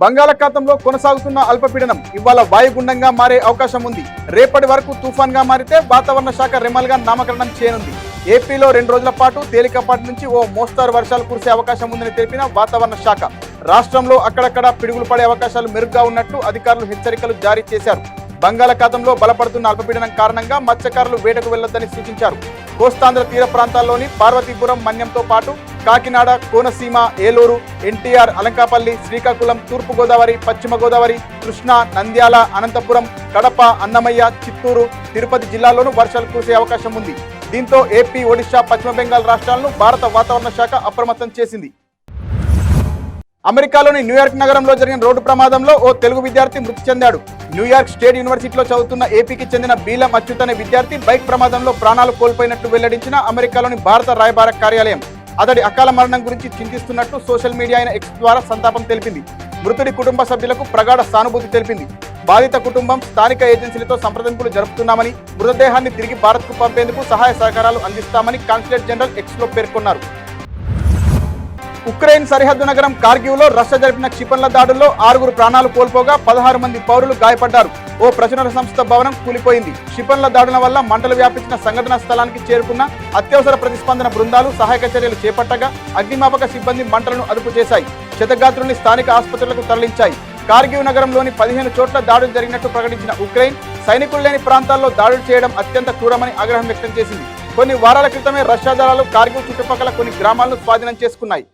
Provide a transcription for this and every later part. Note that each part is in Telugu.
బంగాళాఖాతంలో కొనసాగుతున్న అల్పపీడనం ఇవాళ వాయుగుండంగా మారే అవకాశం ఉంది. రేపటి వరకు తుఫాన్గా మారితే వాతావరణ శాఖ రెమల్గా నామకరణం చేయనుంది. ఏపీలో 2 రోజుల పాటు తేలికపాటి నుంచి ఓ మోస్తారు వర్షాలు కురిసే అవకాశం ఉందని తెలిపిన వాతావరణ శాఖ రాష్ట్రంలో అక్కడక్కడ పిడుగులు పడే అవకాశాలు మెరుగ్గా ఉన్నట్టు అధికారులు హెచ్చరికలు జారీ చేశారు. బంగాళాఖాతంలో బలపడుతున్న అల్పపీడనం కారణంగా మత్స్యకారులు వేటకు వెళ్లొద్దని సూచించారు. కోస్తాంధ్ర తీర ప్రాంతాల్లోని పార్వతీపురం, మన్యంతో పాటు కాకినాడ, కోనసీమ, ఏలూరు, ఎన్టీఆర్, అలంకాపల్లి, శ్రీకాకుళం, తూర్పు గోదావరి, పశ్చిమ గోదావరి, కృష్ణా, నంద్యాల, అనంతపురం, కడప, అన్నమయ్య, చిత్తూరు, తిరుపతి జిల్లాల్లోనూ వర్షాలు కురిసే అవకాశం ఉంది. దీంతో ఏపీ, ఒడిశా, పశ్చిమ బెంగాల్ రాష్ట్రాలను భారత వాతావరణ శాఖ అప్రమత్తం చేసింది. అమెరికాలోని న్యూయార్క్ నగరంలో జరిగిన రోడ్డు ప్రమాదంలో ఓ తెలుగు విద్యార్థి మృతి చెందాడు. న్యూయార్క్ స్టేట్ యూనివర్సిటీలో చదువుతున్న ఏపీకి చెందిన బీలం అచ్యుత్ అనే విద్యార్థి బైక్ ప్రమాదంలో ప్రాణాలు కోల్పోయినట్టు వెల్లడించిన అమెరికాలోని భారత రాయబార కార్యాలయం అతడి అకాల మరణం గురించి చింతిస్తున్నట్టు సోషల్ మీడియా అయిన ఎక్స్ ద్వారా సంతాపం తెలిపింది. మృతుడి కుటుంబ సభ్యులకు ప్రగాఢ సానుభూతి తెలిపింది. బాధిత కుటుంబం స్థానిక ఏజెన్సీలతో సంప్రదింపులు జరుపుతున్నామని, మృతదేహాన్ని తిరిగి భారత్కు పంపేందుకు సహాయ సహకారాలు అందిస్తామని కాన్సులేట్ జనరల్ ఎక్స్లో పేర్కొన్నారు. ఉక్రెయిన్ సరిహద్దు నగరం కార్గివ్లో రష్యా జరిపిన క్షిపణుల దాడుల్లో 6 ప్రాణాలు కోల్పోగా 16 మంది పౌరులు గాయపడ్డారు. ఓ ప్రచురణ సంస్థ భవనం కూలిపోయింది. క్షిపణుల దాడుల వల్ల మంటలు వ్యాపించిన సంఘటనా స్థలానికి చేరుకున్న అత్యవసర ప్రతిస్పందన బృందాలు సహాయక చర్యలు చేపట్టగా అగ్నిమాపక సిబ్బంది మంటలను అదుపు చేశాయి. క్షతగాత్రుల్ని స్థానిక ఆసుపత్రులకు తరలించాయి. కార్గివ్ నగరంలోని 15 చోట్ల దాడులు జరిగినట్టు ప్రకటించిన ఉక్రెయిన్ సైనికులు లేని ప్రాంతాల్లో దాడులు చేయడం అత్యంత క్రూరమని ఆగ్రహం వ్యక్తం చేసింది. కొన్ని వారాల క్రితమే రష్యా దళాలు కార్గివ్ చుట్టుపక్కల కొన్ని గ్రామాలను స్వాధీనం చేసుకున్నాయి.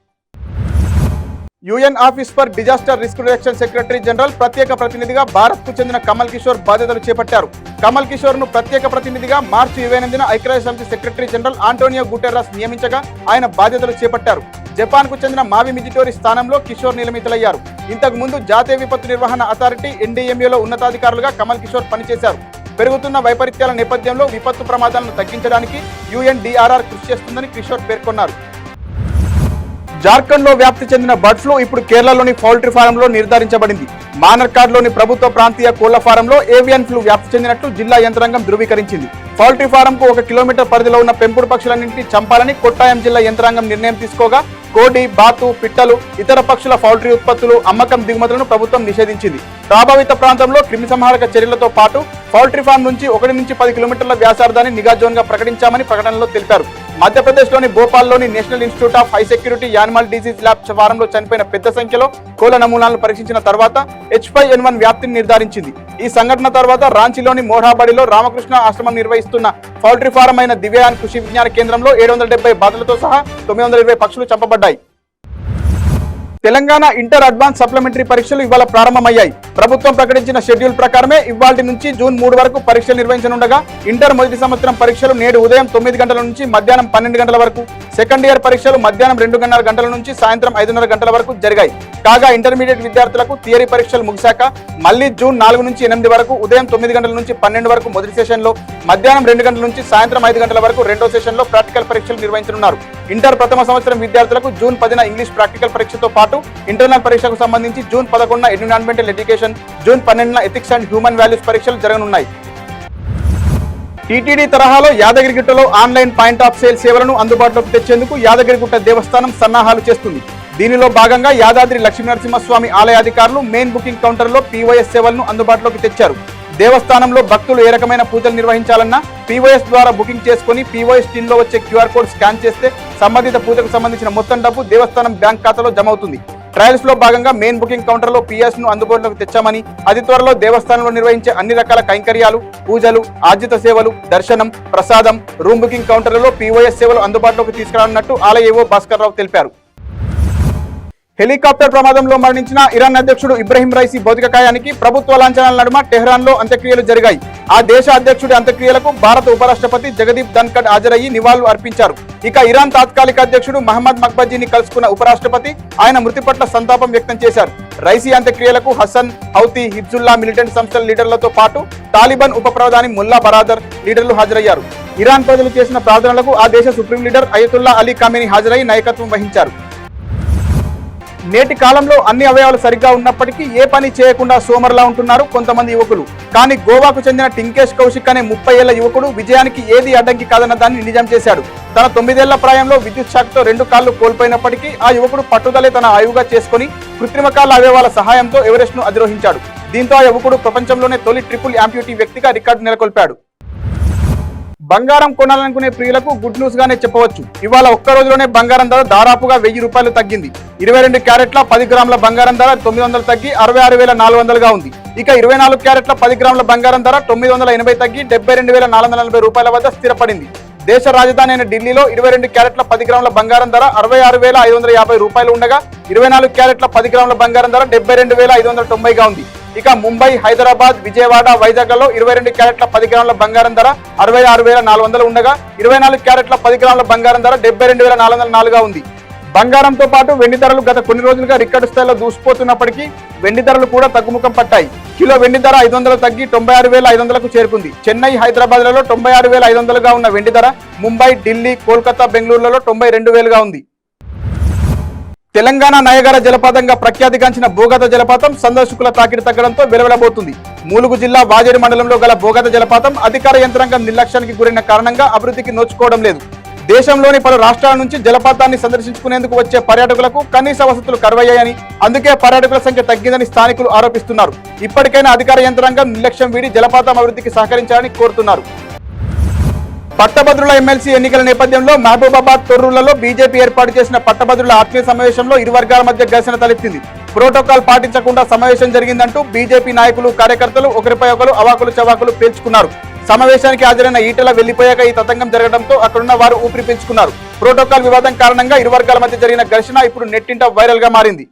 UN office for disaster risk reduction secretary general ప్రత్యేక ప్రతినిధిగా భారత్కు చెందిన కమల్ కిషోర్ బాధ్యతలు చేపట్టారు. కమల్ కిషోర్ ను ప్రత్యేక ప్రతినిధిగా మార్చి 28న ఐక్యరాజ్య సమితి సెక్రటరీ జనరల్ ఆంటోనియో గుటెర్రస్ నియమించగా ఆయన బాధ్యతలు చేపట్టారు. జపాన్కు చెందిన మావి మిజిటోరి స్థానంలో కిషోర్ నియమితులయ్యారు. ఇంతకు ముందు జాతీయ విపత్తు నిర్వహణ అథారిటీ ఎన్డీఎంఏలో ఉన్నతాధికారులుగా కమల్ కిషోర్ పనిచేశారు. పెరుగుతున్న వైపరీత్యాల నేపథ్యంలో విపత్తు ప్రమాదాలను తగ్గించడానికి యుఎన్డిఆర్ఆర్ కృషి చేస్తుందని కిషోర్ పేర్కొన్నారు. జార్ఖండ్ లో వ్యాప్తి చెందిన బర్డ్ ఫ్లూ ఇప్పుడు కేరళలోని పౌల్ట్రీ ఫారంలో నిర్ధారించబడింది. మానర్కాడ్లోని ప్రభుత్వ ప్రాంతీయ కోళ్ల ఫారంలో ఏవియన్ ఫ్లూ వ్యాప్తి చెందినట్టు జిల్లా యంత్రాంగం ధృవీకరించింది. పౌల్ట్రీ ఫారంకు 1 కిలోమీటర్ పరిధిలో ఉన్న పెంపుడు పక్షులన్నింటినీ చంపాలని కొట్టాయం జిల్లా యంత్రాంగం నిర్ణయం తీసుకోగా కోడి, బాతు, పిట్టలు, ఇతర పక్షుల పౌల్ట్రీ ఉత్పత్తులు, అమ్మకం, దిగుమతులను ప్రభుత్వం నిషేధించింది. ప్రభావిత ప్రాంతంలో క్రిమిసంహారక చర్యలతో పాటు పౌల్ట్రీ ఫారం నుంచి 1 నుంచి 10 కిలోమీటర్ల వ్యాసార్థాన్ని నిఘా జోన్ గా ప్రకటించామని ప్రకటనలో తెలిపారు. మధ్యప్రదేశ్లోని భోపాల్లోని national institute of high security animal disease lab ఫారంలో చనిపోయిన పెద్ద సంఖ్యలో కోళ్ల నమూనాలను పరీక్షించిన తర్వాత H5N1 వ్యాప్తిని నిర్ధారించింది. ఈ సంఘటన తర్వాత రాంచీలోని మోర్హాబడిలో రామకృష్ణ ఆశ్రమం నిర్వహిస్తున్న పౌల్ట్రీ ఫారం అయిన దివ్యాన్ కృషి విజ్ఞాన కేంద్రంలో 770 బాతులతో సహా 920 పక్షులు చంపబడ్డాయి. తెలంగాణ ఇంటర్ అడ్వాన్స్ సప్లిమెంటరీ పరీక్షలు ఇవాళ ప్రారంభమయ్యాయి. ప్రభుత్వం ప్రకటించిన షెడ్యూల్ ప్రకారమే ఇవాల్టి నుంచి జూన్ 3 వరకు పరీక్షలు నిర్వహించనుండగా ఇంటర్ మొదటి సంవత్సరం పరీక్షలు నేడు ఉదయం 9 గంటల నుంచి మధ్యాహ్నం 12 గంటల వరకు, సెకండ్ ఇయర్ పరీక్షలు మధ్యాహ్నం 2:30 గంటల నుంచి సాయంత్రం 5:30 గంటల వరకు జరిగాయి. కాగా ఇంటర్మీడియట్ విద్యార్థులకు థియరీ పరీక్షలు ముగిశాక మళ్లీ జూన్ 4 నుంచి 8 వరకు ఉదయం 9 గంటల నుంచి 12 వరకు మొదటి సెషన్లో, మధ్యాహ్నం 2 గంటల నుంచి సాయంత్రం 5 గంటల వరకు రెండో సెషన్లో ప్రాక్టికల్ పరీక్షలు నిర్వహించనున్నారు. ఇంటర్ ప్రథమ సంవత్సరం విద్యార్థులకు జూన్ 10న ఇంగ్లీష్ ప్రాక్టికల్ పరీక్షతో పాటు ఇంటర్నల్ పరీక్షకు సంబంధించి జూన్ 11న ఎన్విరాన్మెంటల్ ఎడ్యుకేషన్, జూన్ 12న ఎథిక్స్ అండ్ హ్యూమన్ వాల్యూస్ పరీక్షలు జరగనున్నాయి. టీటీడీ తరహాలో యాదగిరిగుట్టలో ఆన్లైన్ పాయింట్ ఆఫ్ సేల్ సేవలను అందుబాటులోకి తెచ్చేందుకు యాదగిరిగుట్ట దేవస్థానం సన్నాహాలు చేస్తుంది. దీనిలో భాగంగా యాదాద్రి లక్ష్మీనరసింహస్వామి ఆలయ అధికారులు మెయిన్ బుకింగ్ కౌంటర్లో పీఓఎస్ సేవలను అందుబాటులోకి తెచ్చారు. దేవస్థానంలో భక్తులు ఏ రకమైన పూజలు నిర్వహించాలన్నా పీఓఎస్ ద్వారా బుకింగ్ చేసుకుని పీఓఎస్ టీంలో వచ్చే క్యూఆర్ కోడ్ స్కాన్ చేస్తే సంబంధిత పూజకు సంబంధించిన మొత్తం డబ్బు దేవస్థానం బ్యాంక్ ఖాతాలో జమ అవుతుంది. ట్రయల్స్ లో భాగంగా మెయిన్ బుకింగ్ కౌంటర్ లో పీఎస్ ను అందుబాటులోకి తెచ్చామని, అతి త్వరలో దేవస్థానంలో నిర్వహించే అన్ని రకాల కైంకర్యాలు, పూజలు, ఆర్జిత సేవలు, దర్శనం, ప్రసాదం, రూమ్ బుకింగ్ కౌంటర్లలో పీఓఎస్ సేవలు అందుబాటులోకి తీసుకురానున్నట్టు ఆలయ ఏవో భాస్కర్ రావు తెలిపారు. హెలికాప్టర్ ప్రమాదంలో మరణించిన ఇరాన్ అధ్యక్షుడు ఇబ్రహీం రైసీ భౌతిక కాయానికి ప్రభుత్వ లాంఛనాల నడుమ టెహ్రాన్ లో అంత్యక్రియలు జరిగాయి. ఆ దేశ అధ్యక్షుడి అంత్యక్రియలకు భారత ఉపరాష్ట్రపతి జగదీప్ ధన్కడ్ హాజరయ్యి నివాళులు అర్పించారు. ఇక ఇరాన్ తాత్కాలిక అధ్యక్షుడు మహమ్మద్ మక్బజీని కలుసుకున్న ఉపరాష్ట్రపతి ఆయన మృతి పట్ల సంతాపం వ్యక్తం చేశారు. రైసీ అంత్యక్రియలకు హసన్, హౌతీ, హిజ్బుల్లా మిలిటెంట్ సంస్థల లీడర్లతో పాటు తాలిబాన్ ఉప ప్రధాని ముల్లా బరాదర్ లీడర్లు హాజరయ్యారు. ఇరాన్ ప్రజలు చేసిన ప్రార్థనలకు ఆ దేశ సుప్రీం లీడర్ అయతుల్లా అలీ ఖామేనీ హాజరై నాయకత్వం వహించారు. నేటి కాలంలో అన్ని అవయవాలు సరిగ్గా ఉన్నప్పటికీ ఏ పని చేయకుండా సోమరులా ఉంటున్నారు కొంతమంది యువకులు. కానీ గోవాకు చెందిన టింకేష్ కౌశిక్ అనే 30 ఏళ్ల యువకుడు విజయానికి ఏది అడ్డంకి కాదన్న దాన్ని నిజం చేశాడు. తన 9 ఏళ్ల ప్రాయంలో విద్యుత్ షాక్తో 2 కాళ్లు కోల్పోయినప్పటికీ ఆ యువకుడు పట్టుదలే తన ఆయువుగా చేసుకుని కృత్రిమ కాళ్ళ అవయవాల సహాయంతో ఎవరెస్ట్ ను అధిరోహించాడు. దీంతో ఆ యువకుడు ప్రపంచంలోనే తొలి ట్రిపుల్ యాంప్యూటీ వ్యక్తిగా రికార్డు నెలకొల్పాడు. బంగారం కొనాలనుకునే ప్రియులకు గుడ్ న్యూస్ గానే చెప్పవచ్చు. ఇవాళ ఒక్క రోజులోనే బంగారం ధర దాదాపుగా 1000 రూపాయలు తగ్గింది. 22 క్యారెట్ల 10 గ్రాముల బంగారం ధర 900 తగ్గి 66,400గా ఉంది. ఇక 24 క్యారెట్ల 10 గ్రాముల బంగారం ధర 980 తగ్గి 72,440 రూపాయల వద్ద స్థిరపడింది. దేశ రాజధాని అయిన ఢిల్లీలో 22 క్యారెట్ల 10 గ్రాముల బంగారం ధర 66,550 రూపాయలు ఉండగా 24 క్యారెట్ల 10 గ్రాముల బంగారం ధర 72,590గా ఉంది. ఇక ముంబై, హైదరాబాద్, విజయవాడ, వైజాగ్లలో 22 క్యారెట్ల 10 గ్రాముల బంగారం ధర 66,400 ఉండగా 24 క్యారెట్ల 10 గ్రాముల బంగారం ధర 72,404గా ఉంది. బంగారంతో పాటు వెండి ధరలు గత కొన్ని రోజులుగా రికార్డు స్థాయిలో దూసుకుపోతున్నప్పటికీ వెండి ధరలు కూడా తగ్గుముఖం పట్టాయి. కిలో వెండి ధర 500 తగ్గి 96,500కు చేరుకుంది. చెన్నై, హైదరాబాద్లలో 96,500గా ఉన్న వెండి ధర ముంబై, ఢిల్లీ, కోల్కతా, బెంగళూరులలో 92,000గా ఉంది. తెలంగాణ నయగార జలపాతంగా ప్రఖ్యాతిగాంచిన బోగత జలపాతం సందర్శకుల తాకిడి తగ్గడంతో వెలువడబోతుంది. ములుగు జిల్లా వాజేడి మండలంలో గల బోగత జలపాతం అధికార యంత్రాంగం నిర్లక్ష్యానికి గురైన కారణంగా అభివృద్ధికి నోచుకోవడం లేదు. దేశంలోని పలు రాష్ట్రాల నుంచి జలపాతాన్ని సందర్శించుకునేందుకు వచ్చే పర్యాటకులకు కనీస వసతులు కరువయ్యాయని, అందుకే పర్యాటకుల సంఖ్య తగ్గిందని స్థానికులు ఆరోపిస్తున్నారు. ఇప్పటికైనా అధికార యంత్రాంగం నిర్లక్ష్యం వీడి జలపాతం అభివృద్ధికి సహకరించాలని కోరుతున్నారు. పట్టభద్రుల ఎమ్మెల్సీ ఎన్నికల నేపథ్యంలో మహబూబాబాద్, తొర్రూరులలో బీజేపీ ఏర్పాటు చేసిన పట్టభద్రుల ఆత్మీయ సమావేశంలో ఇరు వర్గాల మధ్య ఘర్షణ తలెత్తింది. ప్రోటోకాల్ పాటించకుండా సమావేశం జరిగిందంటూ బీజేపీ నాయకులు, కార్యకర్తలు ఒకరిపై ఒకరు అవాకులు చవాకులు పేల్చుకున్నారు. సమావేశానికి హాజరైన ఈటెల వెళ్లిపోయాక ఈ తతంగం జరగడంతో అక్కడున్న వారు ఊపిరి పీల్చుకున్నారు. ప్రోటోకాల్ వివాదం కారణంగా ఇరు వర్గాల మధ్య జరిగిన ఘర్షణ ఇప్పుడు నెట్టింట వైరల్ గా మారింది.